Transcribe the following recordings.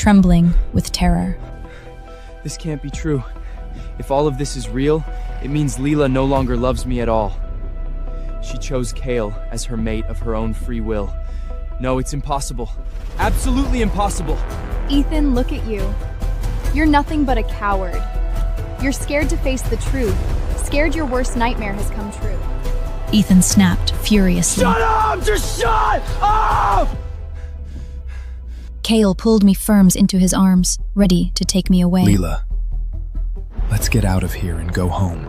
trembling with terror. This can't be true. If all of this is real, it means Leela no longer loves me at all. She chose Kale as her mate of her own free will. No, it's impossible. Absolutely impossible. Ethan, look at you. You're nothing but a coward. You're scared to face the truth. Scared your worst nightmare has come true. Ethan snapped furiously. Shut up! Just shut up! Kale pulled me firm into his arms, ready to take me away. Leela, let's get out of here and go home.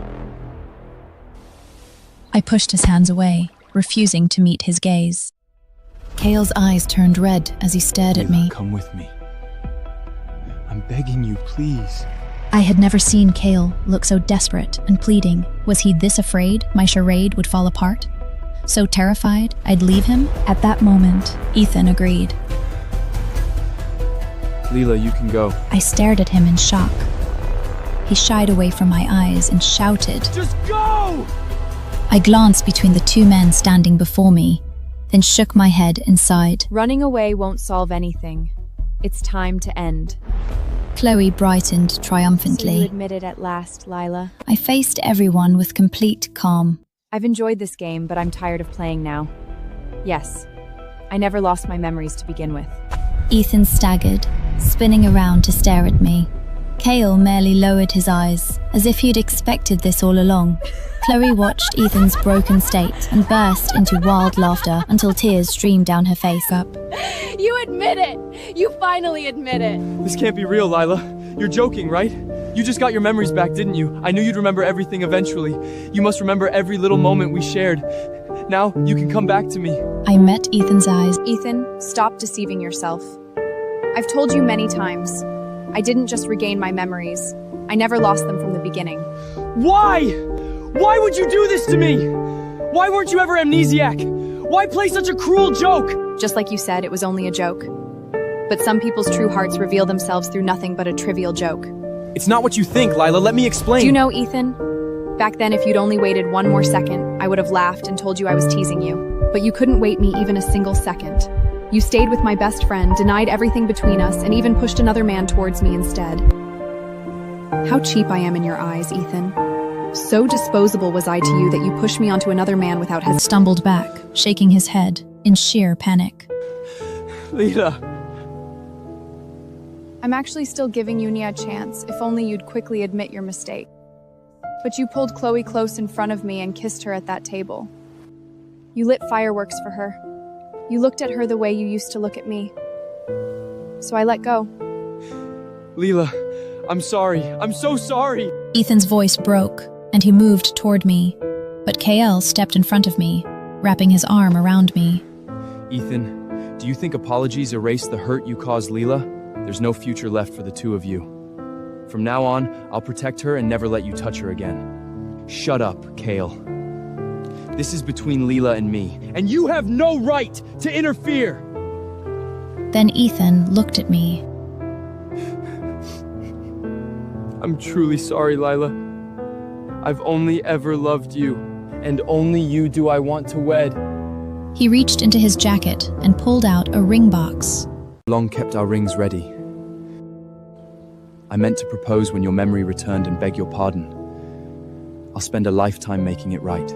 I pushed his hands away, refusing to meet his gaze. Kale's eyes turned red as he stared at me. Come with me. I'm begging you, please. I had never seen Kale look so desperate and pleading. Was he this afraid my charade would fall apart? So terrified I'd leave him? At that moment, Ethan agreed. Leela, you can go. I stared at him in shock. He shied away from my eyes and shouted. Just go! I glanced between the two men standing before me, then shook my head and sighed. Running away won't solve anything. It's time to end. Chloe brightened So triumphantly. you admit it at last, Lila. I faced everyone with complete calm. I've enjoyed this game, but I'm tired of playing now. Yes, I never lost my memories to begin with. Ethan staggered, spinning around to stare at me. Kale merely lowered his eyes, as if he'd expected this all along. Chloe watched Ethan's broken state and burst into wild laughter until tears streamed down her face. You admit it! You finally admit it! This can't be real, Lila. You're joking, right? You just got your memories back, didn't you? I knew you'd remember everything eventually. You must remember every little moment we shared. Now, you can come back to me. I met Ethan's eyes. Ethan, stop deceiving yourself. I've told you many times. I didn't just regain my memories. I never lost them from the beginning. Why? Why would you do this to me? Why weren't you ever amnesiac? Why play such a cruel joke? Just like you said, it was only a joke. But some people's true hearts reveal themselves through nothing but a trivial joke. It's not what you think, Lila. Let me explain. Do you know, Ethan? Back then, if you'd only waited one more second, I would have laughed and told you I was teasing you. But you couldn't wait me even a single second. You stayed with my best friend, denied everything between us, and even pushed another man towards me instead. How cheap I am in your eyes, Ethan. So disposable was I to you that you pushed me onto another man without hesitation. Stumbled back, shaking his head in sheer panic. Leela. I'm actually still giving you a chance, if only you'd quickly admit your mistake. But you pulled Chloe close in front of me and kissed her at that table. You lit fireworks for her. You looked at her the way you used to look at me. So I let go. Leela, I'm sorry. I'm so sorry. Ethan's voice broke, and he moved toward me. But KL stepped in front of me, wrapping his arm around me. Ethan, do you think apologies erase the hurt you caused Leela? There's no future left for the two of you. From now on, I'll protect her and never let you touch her again. Shut up, Kale. This is between Leela and me, and you have no right to interfere! Then Ethan looked at me. I'm truly sorry, Lila. I've only ever loved you, and only you do I want to wed. He reached into his jacket and pulled out a ring box. Long kept our rings ready. I meant to propose when your memory returned and beg your pardon. I'll spend a lifetime making it right,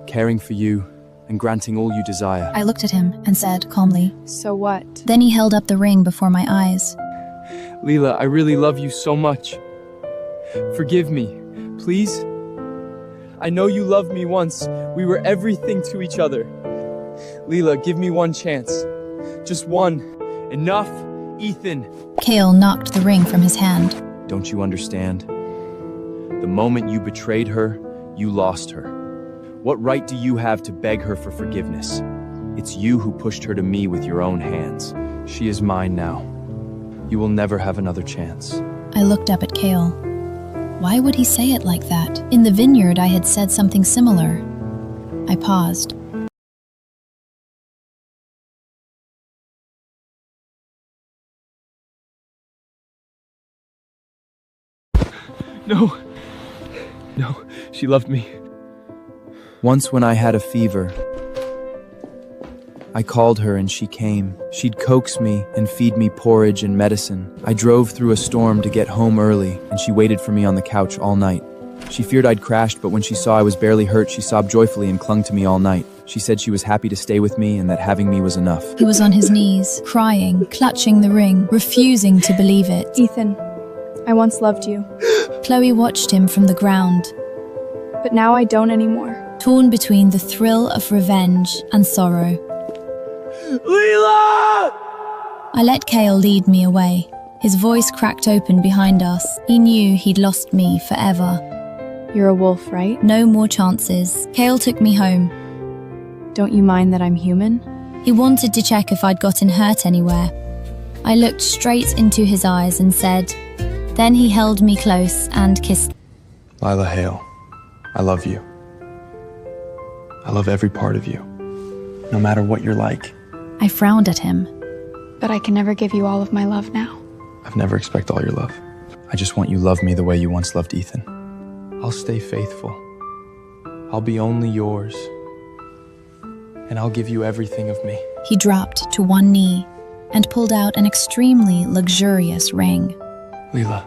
caring for you and granting all you desire. I looked at him and said calmly. So what? Then he held up the ring before my eyes. Leela, I really love you so much. Forgive me, please. I know you loved me once. We were everything to each other. Leela, give me one chance. Just one. Enough, Ethan. Kale knocked the ring from his hand. Don't you understand? The moment you betrayed her, you lost her. What right do you have to beg her for forgiveness? It's you who pushed her to me with your own hands. She is mine now. You will never have another chance. I looked up at Kale. Why would he say it like that? In the vineyard, I had said something similar. I paused. No. No, she loved me. Once when I had a fever, I called her and she came. She'd coax me and feed me porridge and medicine. I drove through a storm to get home early, and she waited for me on the couch all night. She feared I'd crashed, but when she saw I was barely hurt, she sobbed joyfully and clung to me all night. She said she was happy to stay with me and that having me was enough. He was on his knees, crying, clutching the ring, refusing to believe it. Ethan, I once loved you, Chloe watched him from the ground, but now I don't anymore. torn between the thrill of revenge and sorrow. Leela! I let Kale lead me away. His voice cracked open behind us. He knew he'd lost me forever. You're a wolf, right? No more chances. Kale took me home. Don't you mind that I'm human? He wanted to check if I'd gotten hurt anywhere. I looked straight into his eyes and said, then he held me close and kissed. Lila Hale, I love you. I love every part of you, no matter what you're like. I frowned at him. But I can never give you all of my love now. I've never expected all your love. I just want you to love me the way you once loved Ethan. I'll stay faithful. I'll be only yours. And I'll give you everything of me. He dropped to one knee and pulled out an extremely luxurious ring. Leela,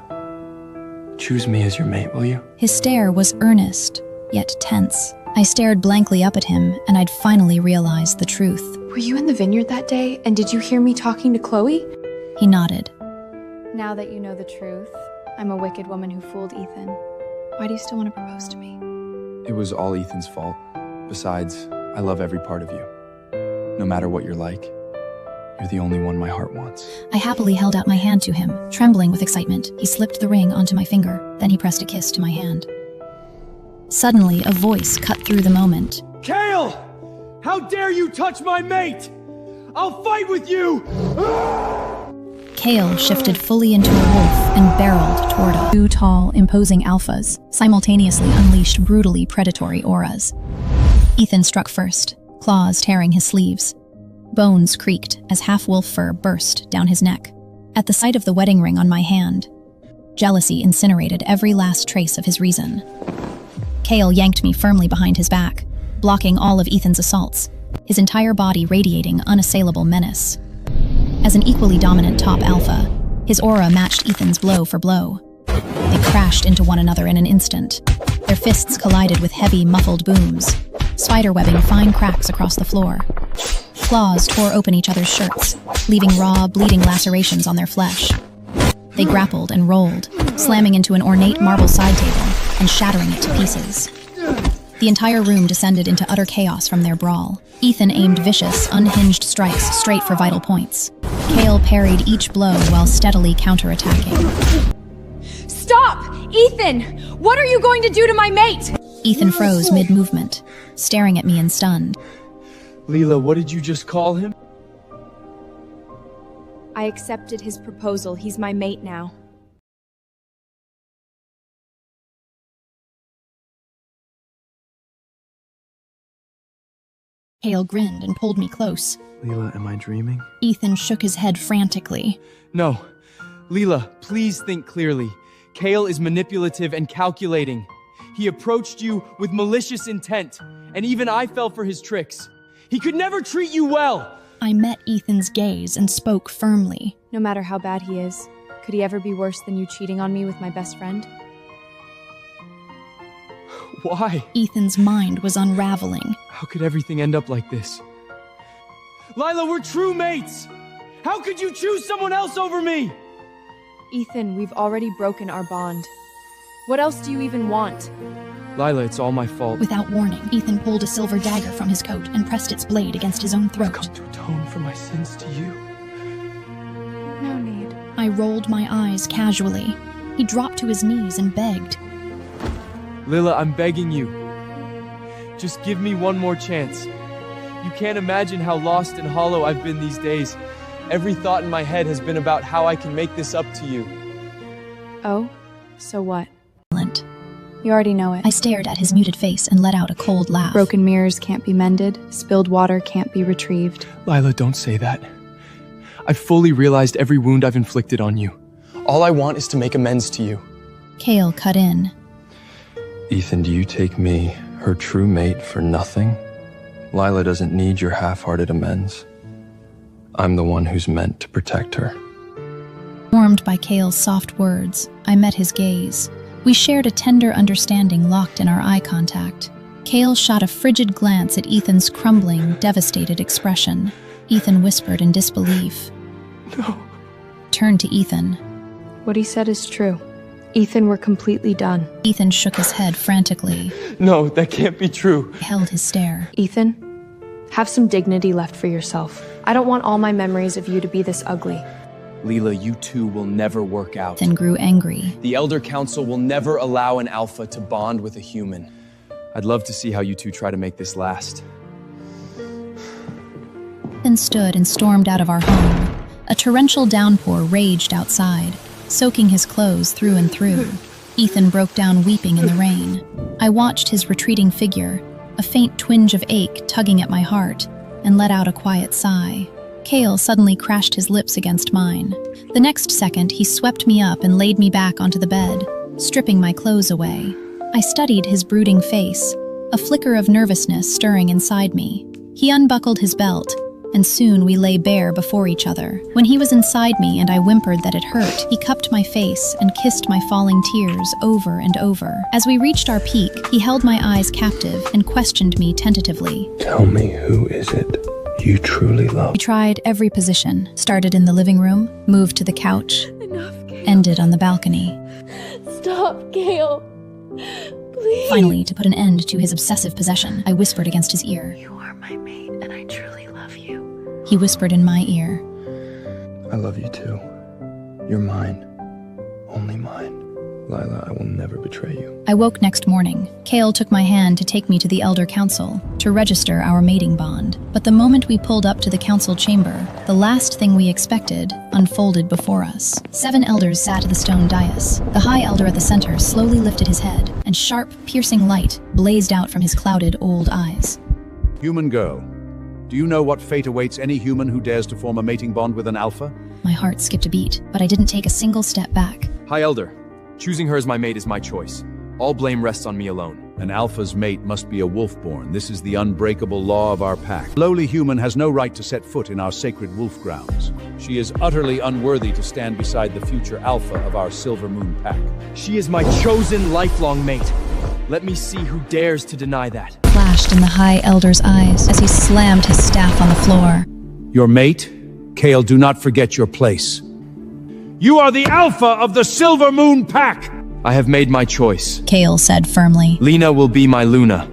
choose me as your mate, will you? His stare was earnest, yet tense. I stared blankly up at him, and I'd finally realized the truth. Were you in the vineyard that day, and did you hear me talking to Chloe? He nodded. Now that you know the truth, I'm a wicked woman who fooled Ethan. Why do you still want to propose to me? It was all Ethan's fault. Besides, I love every part of you. No matter what you're like, you're the only one my heart wants. I happily held out my hand to him, trembling with excitement. He slipped the ring onto my finger, then he pressed a kiss to my hand. Suddenly, a voice cut through the moment. Kale! How dare you touch my mate! I'll fight with you! Kale shifted fully into a wolf and barreled toward us. Two tall, imposing alphas simultaneously unleashed brutally predatory auras. Ethan struck first, claws tearing his sleeves. Bones creaked as half-wolf fur burst down his neck. At the sight of the wedding ring on my hand, jealousy incinerated every last trace of his reason. Kale yanked me firmly behind his back, blocking all of Ethan's assaults, his entire body radiating unassailable menace. As an equally dominant top alpha, his aura matched Ethan's blow for blow. They crashed into one another in an instant. Their fists collided with heavy, muffled booms, spiderwebbing fine cracks across the floor. Claws tore open each other's shirts, leaving raw, bleeding lacerations on their flesh. They grappled and rolled, slamming into an ornate marble side table and shattering it to pieces. The entire room descended into utter chaos from their brawl. Ethan aimed vicious, unhinged strikes straight for vital points. Kale parried each blow while steadily counterattacking. Stop! Ethan! What are you going to do to my mate? Ethan froze mid-movement, staring at me in stun. Leela, what did you just call him? I accepted his proposal. He's my mate now. Kale grinned and pulled me close. Leela, am I dreaming? Ethan shook his head frantically. No. Leela, please think clearly. Kale is manipulative and calculating. He approached you with malicious intent, and even I fell for his tricks. He could never treat you well. I met Ethan's gaze and spoke firmly. No matter how bad he is, could he ever be worse than you cheating on me with my best friend? Why? Ethan's mind was unraveling. How could everything end up like this? Lila, we're true mates! How could you choose someone else over me? Ethan, we've already broken our bond. What else do you even want? Lila, it's all my fault. Without warning, Ethan pulled a silver dagger from his coat and pressed its blade against his own I've throat. come to atone for my sins to you. No need. I rolled my eyes casually. He dropped to his knees and begged. Lila, I'm begging you. Just give me one more chance. You can't imagine how lost and hollow I've been these days. Every thought in my head has been about how I can make this up to you. Oh? So what? Silent. You already know it. I stared at his muted face and let out a cold laugh. Broken mirrors can't be mended. Spilled water can't be retrieved. Lila, don't say that. I've fully realized every wound I've inflicted on you. All I want is to make amends to you. Kale cut in. Ethan, do you take me, her true mate, for nothing? Lila doesn't need your half-hearted amends. I'm the one who's meant to protect her. Warmed by Kale's soft words, I met his gaze. We shared a tender understanding locked in our eye contact. Kale shot a frigid glance at Ethan's crumbling, devastated expression. Ethan whispered in disbelief. No. Turned to Ethan. What he said is true. Ethan, we're completely done. Ethan shook his head frantically. No, that can't be true. Held his stare. Ethan, have some dignity left for yourself. I don't want all my memories of you to be this ugly. Leela, you two will never work out. Ethan grew angry. The Elder Council will never allow an alpha to bond with a human. I'd love to see how you two try to make this last. Ethan stood and stormed out of our home. A torrential downpour raged outside, soaking his clothes through and through. Ethan broke down weeping in the rain. I watched his retreating figure, a faint twinge of ache tugging at my heart, and let out a quiet sigh. Kale suddenly crashed his lips against mine. The next second, he swept me up and laid me back onto the bed, stripping my clothes away. I studied his brooding face, a flicker of nervousness stirring inside me. He unbuckled his belt, and soon we lay bare before each other. When he was inside me and I whimpered that it hurt, he cupped my face and kissed my falling tears over and over. As we reached our peak, he held my eyes captive and questioned me tentatively. Tell me, who is it you truly love? We tried every position, started in the living room, moved to the couch, ended on the balcony. Stop, Kale. Please. Finally, to put an end to his obsessive possession, I whispered against his ear. You are my mate, and I truly love you. He whispered in my ear. I love you too. You're mine. Only mine. Lila, I will never betray you. I woke next morning. Kale took my hand to take me to the Elder Council to register our mating bond. But the moment we pulled up to the council chamber, the last thing we expected unfolded before us. 7 elders sat at the stone dais. The High Elder at the center slowly lifted his head, and sharp, piercing light blazed out from his clouded old eyes. Human girl, do you know what fate awaits any human who dares to form a mating bond with an alpha? My heart skipped a beat, but I didn't take a single step back. High Elder, choosing her as my mate is my choice. All blame rests on me alone. An alpha's mate must be a wolf-born. This is the unbreakable law of our pack. Lowly human has no right to set foot in our sacred wolf grounds. She is utterly unworthy to stand beside the future alpha of our Silver Moon pack. She is my chosen lifelong mate. Let me see who dares to deny that. Flashed in the High Elder's eyes as he slammed his staff on the floor. Your mate? Kale, do not forget your place. You are the alpha of the Silver Moon pack! I have made my choice. Kale said firmly. Lena will be my Luna.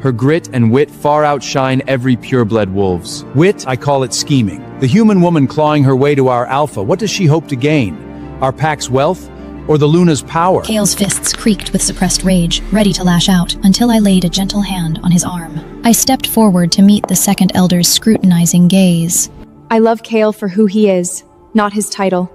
Her grit and wit far outshine every purebred wolf's. Wit, I call it scheming. The human woman clawing her way to our alpha, what does she hope to gain? Our pack's wealth? Or the Luna's power? Kale's fists creaked with suppressed rage, ready to lash out, until I laid a gentle hand on his arm. I stepped forward to meet the second elder's scrutinizing gaze. I love Kale for who he is, not his title.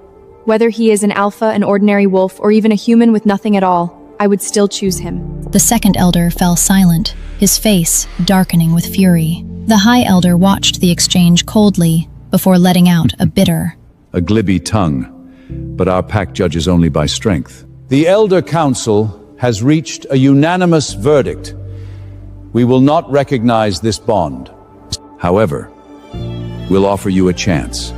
Whether he is an alpha, an ordinary wolf, or even a human with nothing at all, I would still choose him. The second elder fell silent, his face darkening with fury. The High Elder watched the exchange coldly, before letting out a bitter, A glibby tongue, but our pack judges only by strength. The Elder Council has reached a unanimous verdict. We will not recognize this bond. However, we'll offer you a chance.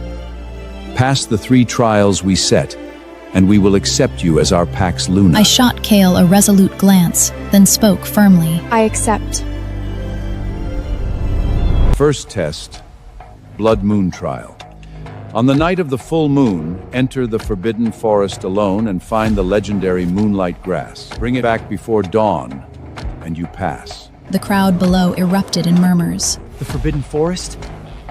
Pass the 3 trials we set, and we will accept you as our pack's Luna. I shot Kale a resolute glance, then spoke firmly. I accept. First test, Blood Moon Trial. On the night of the full moon, enter the Forbidden Forest alone and find the legendary Moonlight Grass. Bring it back before dawn, and you pass. The crowd below erupted in murmurs. The Forbidden Forest?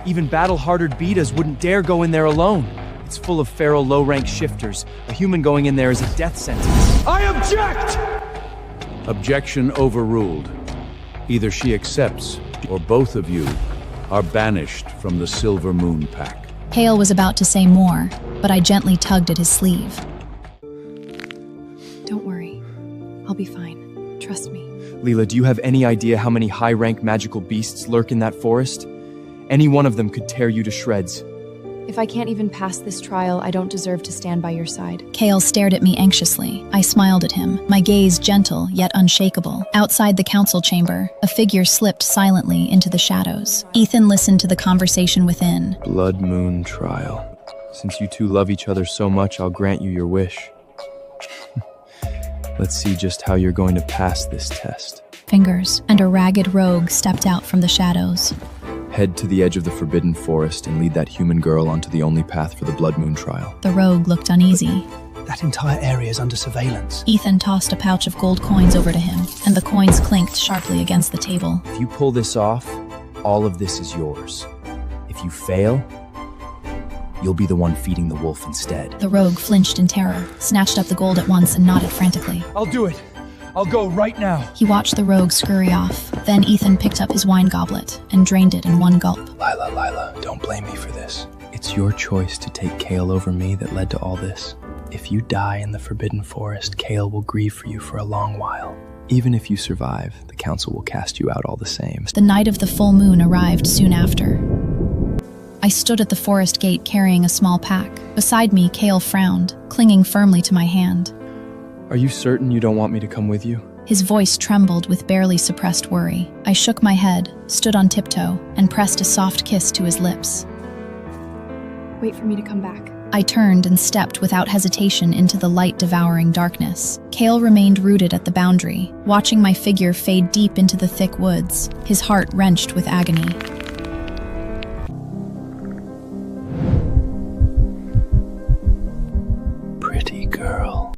Even battle-hardened betas wouldn't dare go in there alone. It's full of feral low-rank shifters. A human going in there is a death sentence. I object! Objection overruled. Either she accepts, or both of you are banished from the Silver Moon pack. Kale was about to say more, but I gently tugged at his sleeve. Don't worry. I'll be fine. Trust me. Leela, do you have any idea how many high-rank magical beasts lurk in that forest? Any one of them could tear you to shreds. If I can't even pass this trial, I don't deserve to stand by your side. Kale stared at me anxiously. I smiled at him, my gaze gentle yet unshakable. Outside the council chamber, a figure slipped silently into the shadows. Ethan listened to the conversation within. Blood Moon Trial. Since you two love each other so much, I'll grant you your wish. Let's see just how you're going to pass this test. Fingers, and a ragged rogue stepped out from the shadows. Head to the edge of the Forbidden Forest and lead that human girl onto the only path for the Blood Moon Trial. The rogue looked uneasy. That entire area is under surveillance. Ethan tossed a pouch of gold coins over to him, and the coins clinked sharply against the table. If you pull this off, all of this is yours. If you fail, you'll be the one feeding the wolf instead. The rogue flinched in terror, snatched up the gold at once and nodded frantically. I'll do it. I'll go right now. He watched the rogue scurry off. Then Ethan picked up his wine goblet and drained it in one gulp. Lila, don't blame me for this. It's your choice to take Kale over me that led to all this. If you die in the Forbidden Forest, Kale will grieve for you for a long while. Even if you survive, the council will cast you out all the same. The night of the full moon arrived soon after. I stood at the forest gate carrying a small pack. Beside me, Kale frowned, clinging firmly to my hand. Are you certain you don't want me to come with you? His voice trembled with barely suppressed worry. I shook my head, stood on tiptoe, and pressed a soft kiss to his lips. Wait for me to come back. I turned and stepped without hesitation into the light-devouring darkness. Kale remained rooted at the boundary, watching my figure fade deep into the thick woods, his heart wrenched with agony. Pretty girl.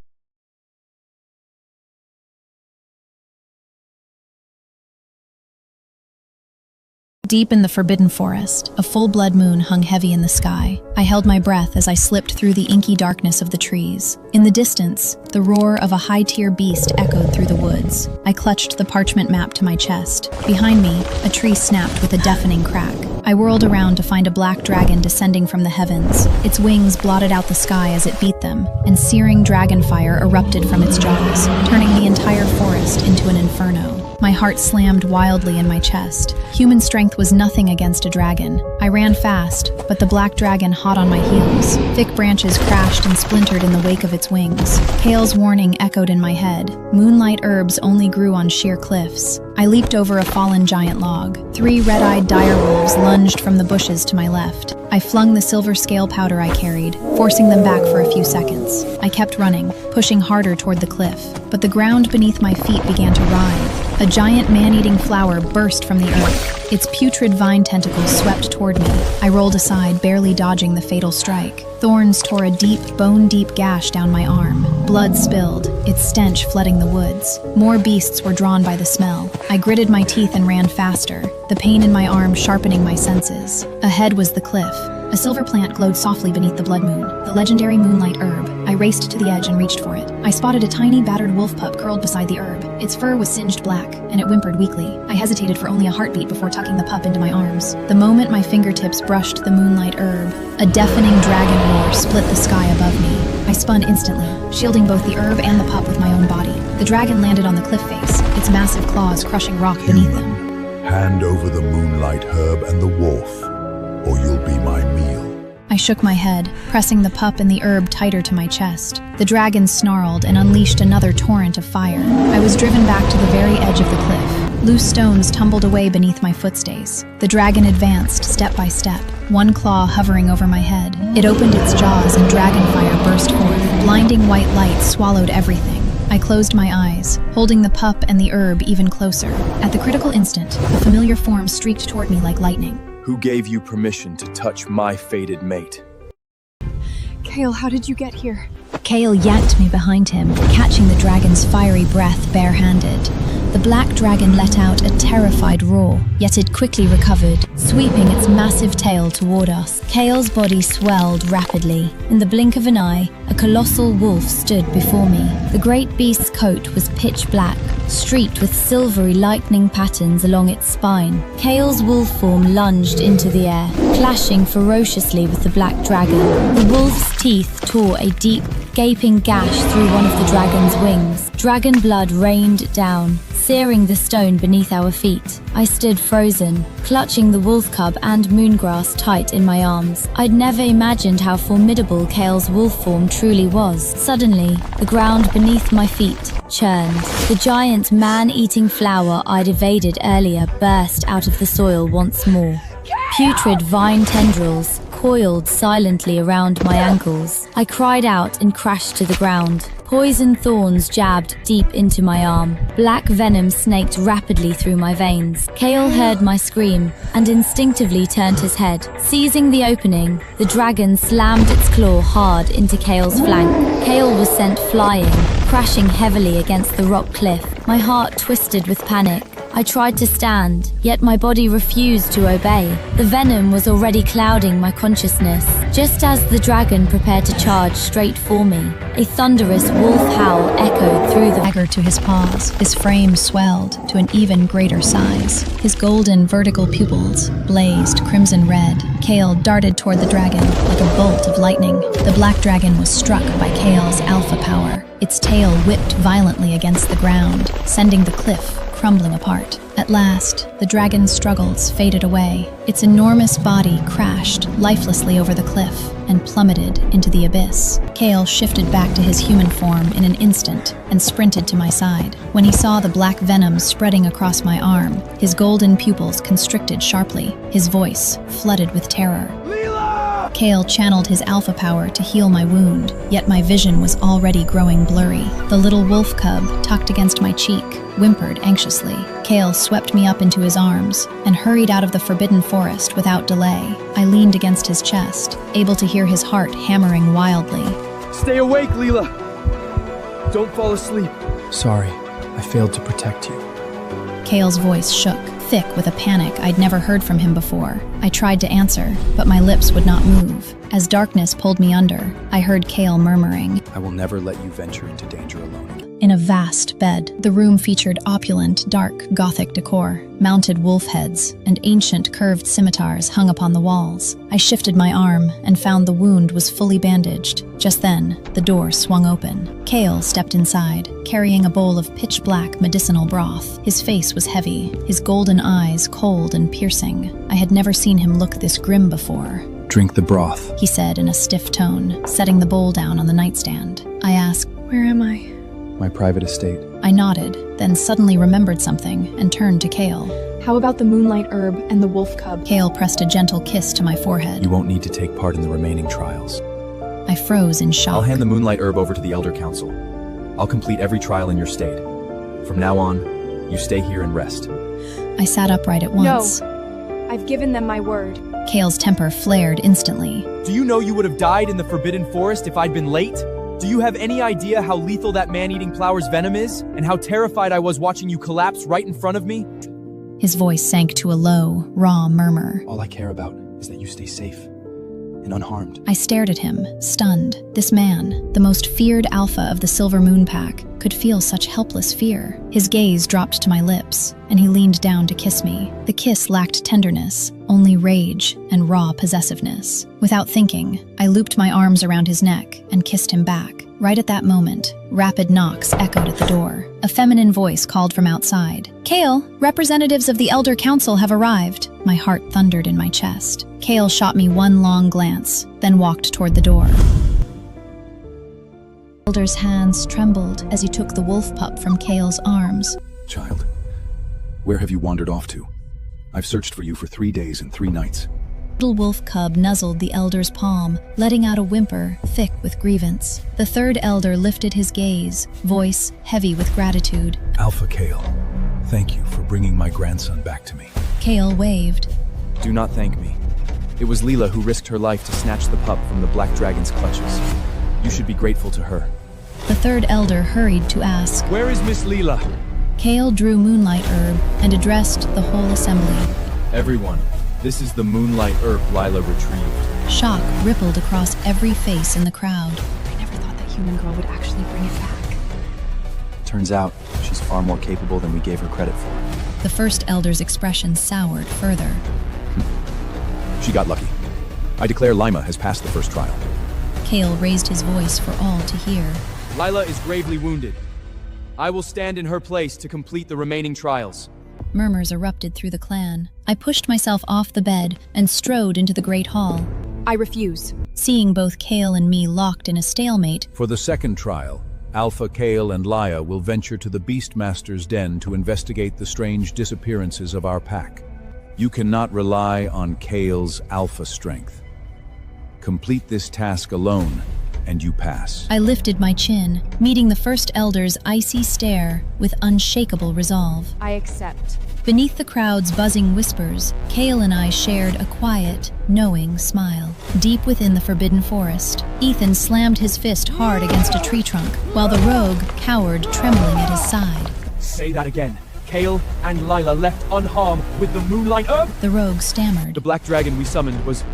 Deep in the Forbidden Forest, a full blood moon hung heavy in the sky. I held my breath as I slipped through the inky darkness of the trees. In the distance, the roar of a high-tier beast echoed through the woods. I clutched the parchment map to my chest. Behind me, a tree snapped with a deafening crack. I whirled around to find a black dragon descending from the heavens. Its wings blotted out the sky as it beat them, and searing dragon fire erupted from its jaws, turning the entire forest into an inferno. My heart slammed wildly in my chest. Human strength was nothing against a dragon. I ran fast, but the black dragon hot on my heels. Thick branches crashed and splintered in the wake of its wings. Kale's warning echoed in my head. Moonlight herbs only grew on sheer cliffs. I leaped over a fallen giant log. 3 red-eyed direwolves lunged from the bushes to my left. I flung the silver scale powder I carried, forcing them back for a few seconds. I kept running, pushing harder toward the cliff, but the ground beneath my feet began to writhe. A giant man-eating flower burst from the earth. Its putrid vine tentacles swept toward me. I rolled aside, barely dodging the fatal strike. Thorns tore a deep, bone-deep gash down my arm. Blood spilled, its stench flooding the woods. More beasts were drawn by the smell. I gritted my teeth and ran faster, the pain in my arm sharpening my senses. Ahead was the cliff. A silver plant glowed softly beneath the blood moon, the legendary moonlight herb. I raced to the edge and reached for it. I spotted a tiny, battered wolf pup curled beside the herb. Its fur was singed black, and it whimpered weakly. I hesitated for only a heartbeat before tucking the pup into my arms. The moment my fingertips brushed the moonlight herb, a deafening dragon roar split the sky above me. I spun instantly, shielding both the herb and the pup with my own body. The dragon landed on the cliff face, its massive claws crushing rock beneath them. Hand over the moonlight herb and the wolf, or you'll be my meal. I shook my head, pressing the pup and the herb tighter to my chest. The dragon snarled and unleashed another torrent of fire. I was driven back to the very edge of the cliff. Loose stones tumbled away beneath my footstays. The dragon advanced step by step, one claw hovering over my head. It opened its jaws and dragon fire burst forth. Blinding white light swallowed everything. I closed my eyes, holding the pup and the herb even closer. At the critical instant, a familiar form streaked toward me like lightning. Who gave you permission to touch my fated mate? Kale, how did you get here? Kale yanked me behind him, catching the dragon's fiery breath barehanded. The black dragon let out a terrified roar, yet it quickly recovered, sweeping its massive tail toward us. Kale's body swelled rapidly. In the blink of an eye, a colossal wolf stood before me. The great beast's coat was pitch black, streaked with silvery lightning patterns along its spine. Kale's wolf form lunged into the air, clashing ferociously with the black dragon. The wolf's teeth tore a deep, gaping gash through one of the dragon's wings. Dragon blood rained down, searing the stone beneath our feet. I stood frozen, clutching the wolf cub and Moongrass tight in my arms. I'd never imagined how formidable Kale's wolf form truly was. Suddenly, the ground beneath my feet churned. The giant man-eating flower I'd evaded earlier burst out of the soil once more. Putrid vine tendrils coiled silently around my ankles. I cried out and crashed to the ground. Poison thorns jabbed deep into my arm. Black venom snaked rapidly through my veins. Kale heard my scream and instinctively turned his head. Seizing the opening, the dragon slammed its claw hard into Kale's flank. Kale was sent flying, crashing heavily against the rock cliff. My heart twisted with panic. I tried to stand, yet my body refused to obey. The venom was already clouding my consciousness. Just as the dragon prepared to charge straight for me, a thunderous wolf howl echoed through the dagger to his paws. His frame swelled to an even greater size. His golden vertical pupils blazed crimson red. Kale darted toward the dragon like a bolt of lightning. The black dragon was struck by Kale's alpha power. Its tail whipped violently against the ground, sending the cliff crumbling apart. At last, the dragon's struggles faded away. Its enormous body crashed lifelessly over the cliff and plummeted into the abyss. Kale shifted back to his human form in an instant and sprinted to my side. When he saw the black venom spreading across my arm, his golden pupils constricted sharply. His voice flooded with terror. Kale channeled his alpha power to heal my wound, yet my vision was already growing blurry. The little wolf cub, tucked against my cheek, whimpered anxiously. Kale swept me up into his arms and hurried out of the forbidden forest without delay. I leaned against his chest, able to hear his heart hammering wildly. Stay awake, Leela! Don't fall asleep. Sorry, I failed to protect you. Kale's voice shook, thick with a panic I'd never heard from him before. I tried to answer, but my lips would not move. As darkness pulled me under, I heard Kale murmuring, I will never let you venture into danger alone again. In a vast bed, the room featured opulent, dark, Gothic decor. Mounted wolf heads and ancient curved scimitars hung upon the walls. I shifted my arm and found the wound was fully bandaged. Just then, the door swung open. Kale stepped inside, carrying a bowl of pitch-black medicinal broth. His face was heavy, his golden eyes cold and piercing. I had never seen him look this grim before. Drink the broth, he said in a stiff tone, setting the bowl down on the nightstand. I asked, "Where am I?" my private estate. I nodded, then suddenly remembered something and turned to Kale. How about the moonlight herb and the wolf cub? Kale pressed a gentle kiss to my forehead. You won't need to take part in the remaining trials. I froze in shock. I'll hand the moonlight herb over to the Elder Council. I'll complete every trial in your state. From now on, you stay here and rest. I sat upright at once. No, I've given them my word. Kale's temper flared instantly. Do you know you would have died in the Forbidden Forest if I'd been late? Do you have any idea how lethal that man-eating flower's venom is? And how terrified I was watching you collapse right in front of me? His voice sank to a low, raw murmur. All I care about is that you stay safe and unharmed. I stared at him, stunned. This man, the most feared alpha of the Silver Moon Pack, could feel such helpless fear. His gaze dropped to my lips, and he leaned down to kiss me. The kiss lacked tenderness, only rage and raw possessiveness. Without thinking, I looped my arms around his neck and kissed him back. Right at that moment, rapid knocks echoed at the door. A feminine voice called from outside. "Kale, representatives of the Elder Council have arrived." My heart thundered in my chest. Kale shot me one long glance, then walked toward the door. The Elder's hands trembled as he took the wolf pup from Kale's arms. Child, where have you wandered off to? I've searched for you for 3 days and 3 nights. The little wolf cub nuzzled the Elder's palm, letting out a whimper thick with grievance. The third Elder lifted his gaze, voice heavy with gratitude. Alpha Kale, thank you for bringing my grandson back to me. Kale waved. Do not thank me. It was Leela who risked her life to snatch the pup from the Black Dragon's clutches. You should be grateful to her. The third Elder hurried to ask, Where is Miss Leela? Kale drew Moonlight Herb and addressed the whole assembly. Everyone, this is the Moonlight Herb Lila retrieved. Shock rippled across every face in the crowd. I never thought that human girl would actually bring it back. Turns out, she's far more capable than we gave her credit for. The first Elder's expression soured further. She got lucky. I declare Lima has passed the first trial. Kale raised his voice for all to hear. Lila is gravely wounded. I will stand in her place to complete the remaining trials. Murmurs erupted through the clan. I pushed myself off the bed and strode into the great hall. I refuse. Seeing both Kale and me locked in a stalemate, For the second trial, Alpha, Kale, and Laya will venture to the Beastmaster's den to investigate the strange disappearances of our pack. You cannot rely on Kale's alpha strength. Complete this task alone, and you pass. I lifted my chin, meeting the First Elder's icy stare with unshakable resolve. I accept. Beneath the crowd's buzzing whispers, Kale and I shared a quiet, knowing smile. Deep within the Forbidden Forest, Ethan slammed his fist hard against a tree trunk, while the rogue cowered trembling at his side. Say that again. Kale and Lila left unharmed with the Moonlight Herb? The rogue stammered. The black dragon we summoned was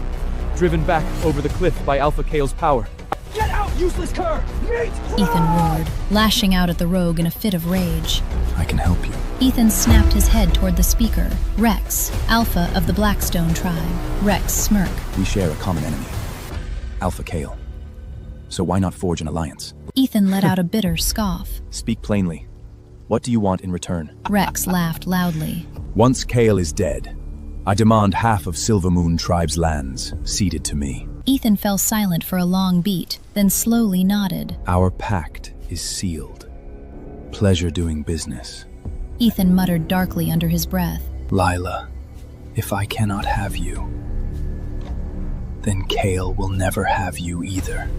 driven back over the cliff by Alpha Kale's power. Get out, useless cur! Meet! Ethan roared, lashing out at the rogue in a fit of rage. I can help you. Ethan snapped his head toward the speaker, Rex, Alpha of the Blackstone tribe. Rex smirked. We share a common enemy, Alpha Kale. So why not forge an alliance? Ethan let out a bitter scoff. Speak plainly. What do you want in return? Rex laughed loudly. Once Kale is dead, I demand half of Silvermoon Tribe's lands ceded to me. Ethan fell silent for a long beat, then slowly nodded. Our pact is sealed. Pleasure doing business. Ethan muttered darkly under his breath. Lila, if I cannot have you, then Kale will never have you either.